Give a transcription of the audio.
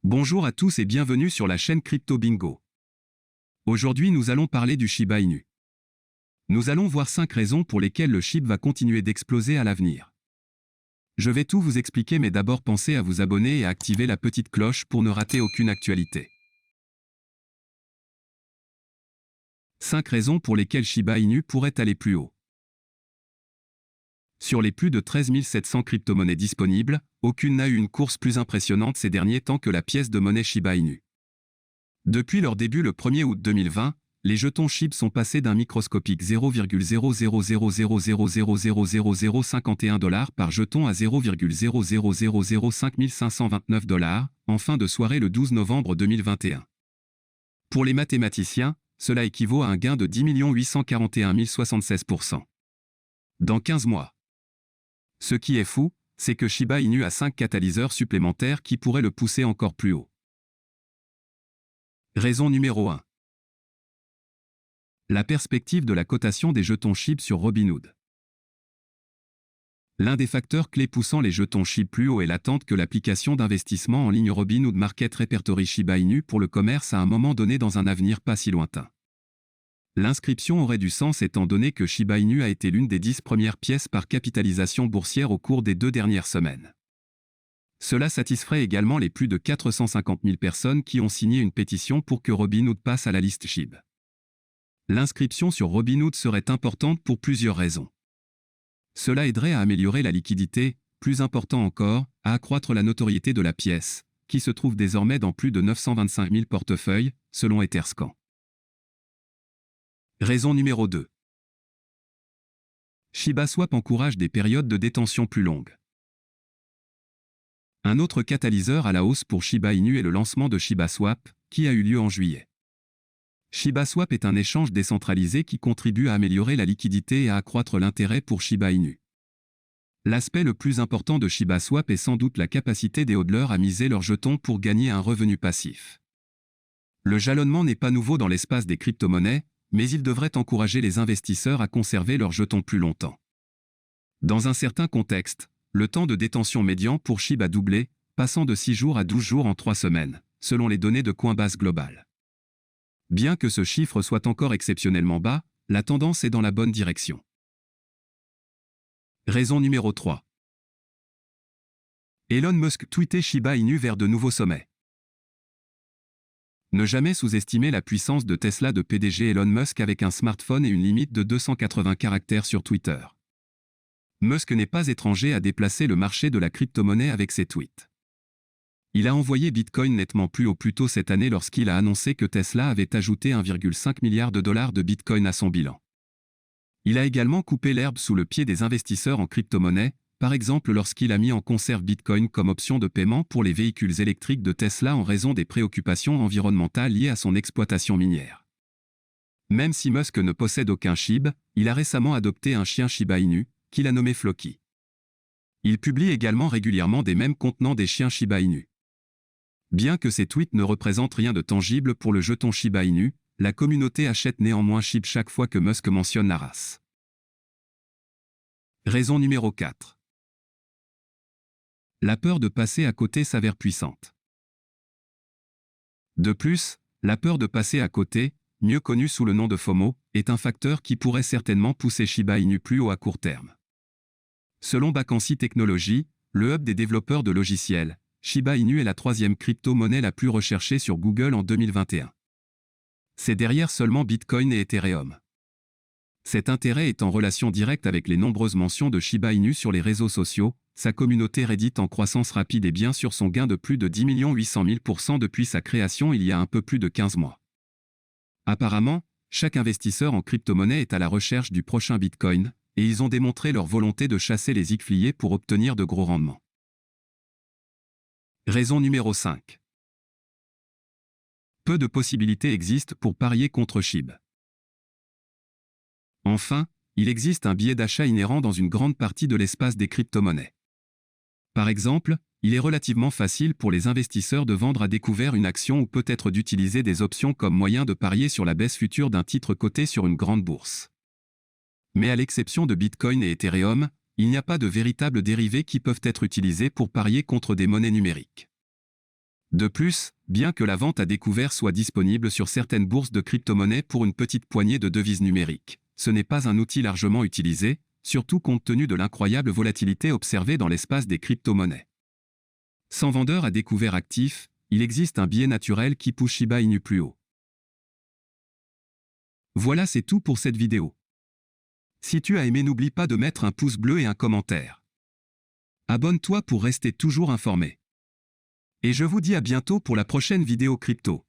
Bonjour à tous et bienvenue sur la chaîne Crypto Bingo. Aujourd'hui nous allons parler du Shiba Inu. Nous allons voir 5 raisons pour lesquelles le SHIB va continuer d'exploser à l'avenir. Je vais tout vous expliquer, mais d'abord pensez à vous abonner et à activer la petite cloche pour ne rater aucune actualité. 5 raisons pour lesquelles Shiba Inu pourrait aller plus haut. Sur les plus de 13 700 crypto-monnaies disponibles, aucune n'a eu une course plus impressionnante ces derniers temps que la pièce de monnaie Shiba Inu. Depuis leur début le 1er août 2020, les jetons SHIB sont passés d'un microscopique 0,00000000051 $ par jeton à 0,0005529 $ en fin de soirée le 12 novembre 2021. Pour les mathématiciens, cela équivaut à un gain de 10 841 076%. Dans 15 mois. Ce qui est fou, c'est que Shiba Inu a 5 catalyseurs supplémentaires qui pourraient le pousser encore plus haut. Raison numéro 1. La perspective de la cotation des jetons SHIB sur Robinhood. L'un des facteurs clés poussant les jetons SHIB plus haut est l'attente que l'application d'investissement en ligne Robinhood Market répertorie Shiba Inu pour le commerce à un moment donné dans un avenir pas si lointain. L'inscription aurait du sens étant donné que Shiba Inu a été l'une des 10 premières pièces par capitalisation boursière au cours des 2 dernières semaines. Cela satisferait également les plus de 450 000 personnes qui ont signé une pétition pour que Robinhood passe à la liste SHIB. L'inscription sur Robinhood serait importante pour plusieurs raisons. Cela aiderait à améliorer la liquidité, plus important encore, à accroître la notoriété de la pièce, qui se trouve désormais dans plus de 925 000 portefeuilles, selon Etherscan. Raison numéro 2. Shiba Swap encourage des périodes de détention plus longues. Un autre catalyseur à la hausse pour Shiba Inu est le lancement de Shiba Swap, qui a eu lieu en juillet. Shiba Swap est un échange décentralisé qui contribue à améliorer la liquidité et à accroître l'intérêt pour Shiba Inu. L'aspect le plus important de Shiba Swap est sans doute la capacité des hodlers à miser leurs jetons pour gagner un revenu passif. Le jalonnement n'est pas nouveau dans l'espace des crypto-monnaies, mais il devrait encourager les investisseurs à conserver leurs jetons plus longtemps. Dans un certain contexte, le temps de détention médian pour SHIB a doublé, passant de 6 jours à 12 jours en 3 semaines, selon les données de Coinbase Global. Bien que ce chiffre soit encore exceptionnellement bas, la tendance est dans la bonne direction. Raison numéro 3. Elon Musk tweetait Shiba Inu vers de nouveaux sommets. Ne jamais sous-estimer la puissance de Tesla de PDG Elon Musk avec un smartphone et une limite de 280 caractères sur Twitter. Musk n'est pas étranger à déplacer le marché de la crypto-monnaie avec ses tweets. Il a envoyé Bitcoin nettement plus haut plus tôt cette année lorsqu'il a annoncé que Tesla avait ajouté 1,5 milliard de Bitcoin à son bilan. Il a également coupé l'herbe sous le pied des investisseurs en crypto-monnaie, par exemple lorsqu'il a mis en conserve Bitcoin comme option de paiement pour les véhicules électriques de Tesla en raison des préoccupations environnementales liées à son exploitation minière. Même si Musk ne possède aucun SHIB, il a récemment adopté un chien Shiba Inu, qu'il a nommé Floki. Il publie également régulièrement des mèmes contenant des chiens Shiba Inu. Bien que ces tweets ne représentent rien de tangible pour le jeton Shiba Inu, la communauté achète néanmoins SHIB chaque fois que Musk mentionne la race. Raison numéro 4. La peur de passer à côté s'avère puissante. De plus, la peur de passer à côté, mieux connue sous le nom de FOMO, est un facteur qui pourrait certainement pousser Shiba Inu plus haut à court terme. Selon Bacancy Technologies, le hub des développeurs de logiciels, Shiba Inu est la 3e crypto-monnaie la plus recherchée sur Google en 2021. C'est derrière seulement Bitcoin et Ethereum. Cet intérêt est en relation directe avec les nombreuses mentions de Shiba Inu sur les réseaux sociaux, sa communauté Reddit en croissance rapide et bien sûr son gain de plus de 10 800 000% depuis sa création il y a un peu plus de 15 mois. Apparemment, chaque investisseur en crypto-monnaie est à la recherche du prochain Bitcoin, et ils ont démontré leur volonté de chasser les écliers pour obtenir de gros rendements. Raison numéro 5. Peu de possibilités existent pour parier contre SHIB. Enfin, il existe un biais d'achat inhérent dans une grande partie de l'espace des crypto-monnaies. Par exemple, il est relativement facile pour les investisseurs de vendre à découvert une action ou peut-être d'utiliser des options comme moyen de parier sur la baisse future d'un titre coté sur une grande bourse. Mais à l'exception de Bitcoin et Ethereum, il n'y a pas de véritables dérivés qui peuvent être utilisés pour parier contre des monnaies numériques. De plus, bien que la vente à découvert soit disponible sur certaines bourses de crypto-monnaies pour une petite poignée de devises numériques, ce n'est pas un outil largement utilisé, surtout compte tenu de l'incroyable volatilité observée dans l'espace des crypto-monnaies. Sans vendeur à découvert actif, il existe un biais naturel qui pousse Shiba Inu plus haut. Voilà, c'est tout pour cette vidéo. Si tu as aimé, n'oublie pas de mettre un pouce bleu et un commentaire. Abonne-toi pour rester toujours informé. Et je vous dis à bientôt pour la prochaine vidéo crypto.